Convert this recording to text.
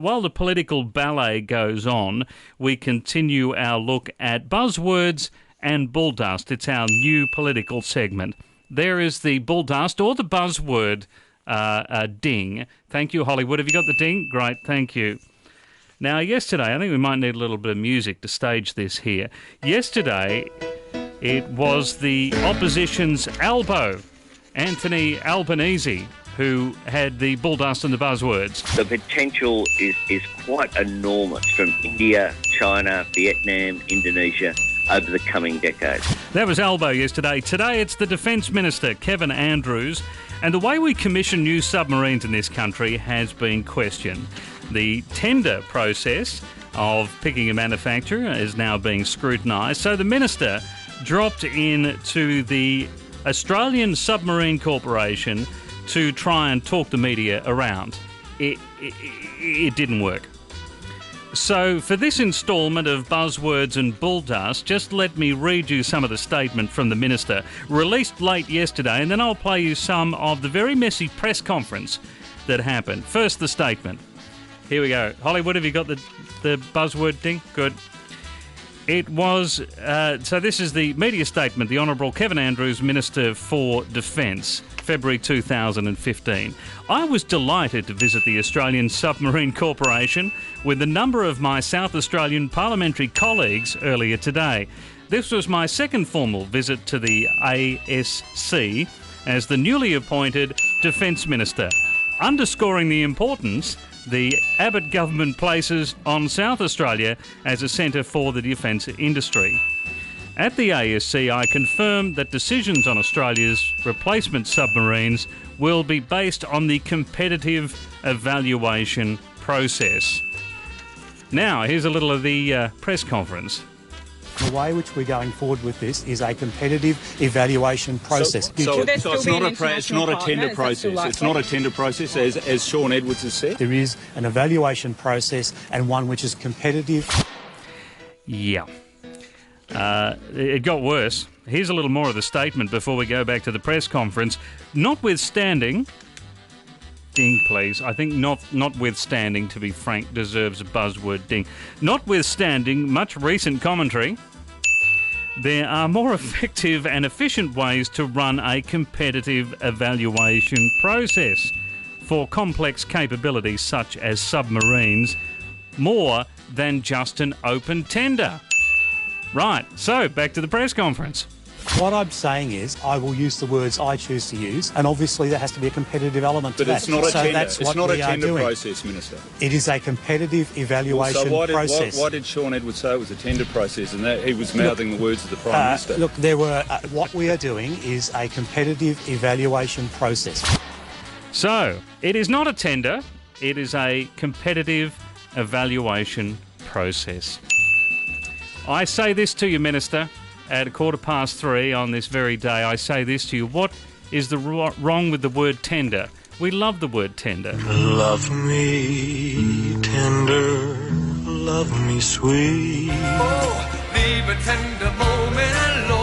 While the political ballet goes on, we continue our look at buzzwords and bull dust. It's our new political segment. There is the bull dust or the buzzword ding. Thank you, Hollywood. Have you got the ding? Great, thank you. Now, yesterday, I think we might need a little bit of music to stage this here. Yesterday, it was the opposition's elbow, Anthony Albanese, who had the bull dust and the buzzwords. The potential is quite enormous from India, China, Vietnam, Indonesia over the coming decades. That was Albo yesterday. Today it's the Defence Minister, Kevin Andrews, and the way we commission new submarines in this country has been questioned. The tender process of picking a manufacturer is now being scrutinised, so the Minister dropped in to the Australian Submarine Corporation to try and talk the media around. It didn't work. So for this instalment of buzzwords and bull dust, just let me read you some of the statement from the Minister, released late yesterday, and then I'll play you some of the very messy press conference that happened. First, the statement. Here we go. Hollywood, have you got the buzzword thing? Good. It was, so this is the media statement, the Honourable Kevin Andrews, Minister for Defence, February 2015. I was delighted to visit the Australian Submarine Corporation with a number of my South Australian parliamentary colleagues earlier today. This was my second formal visit to the ASC as the newly appointed Defence Minister, underscoring the importance the Abbott government places on South Australia as a centre for the defence industry. At the ASC, I confirmed that decisions on Australia's replacement submarines will be based on the competitive evaluation process. Now, here's a little of the press conference. The way which we're going forward with this is a competitive evaluation process. So it's not a tender process. It's not a tender process, as Sean Edwards has said. There is an evaluation process and one which is competitive. Yeah. It got worse. Here's a little more of the statement before we go back to the press conference. Notwithstanding... Ding, please. I think notwithstanding, to be frank, deserves a buzzword ding. Notwithstanding much recent commentary, there are more effective and efficient ways to run a competitive evaluation process for complex capabilities such as submarines, more than just an open tender. Right, so back to the press conference. What I'm saying is I will use the words I choose to use, and obviously there has to be a competitive element to that. But it's not a tender. That's it's not a tender doing. Process, Minister. It is a competitive evaluation process. Why did Sean Edwards say it was a tender process and that he was mouthing the words of the Prime Minister? Look, what we are doing is a competitive evaluation process. So, it is not a tender, it is a competitive evaluation process. I say this to you, Minister, at 3:15 on this very day. I say this to you. What is the wrong with the word tender? We love the word tender. Love me tender, love me sweet. Oh, leave a tender moment alone.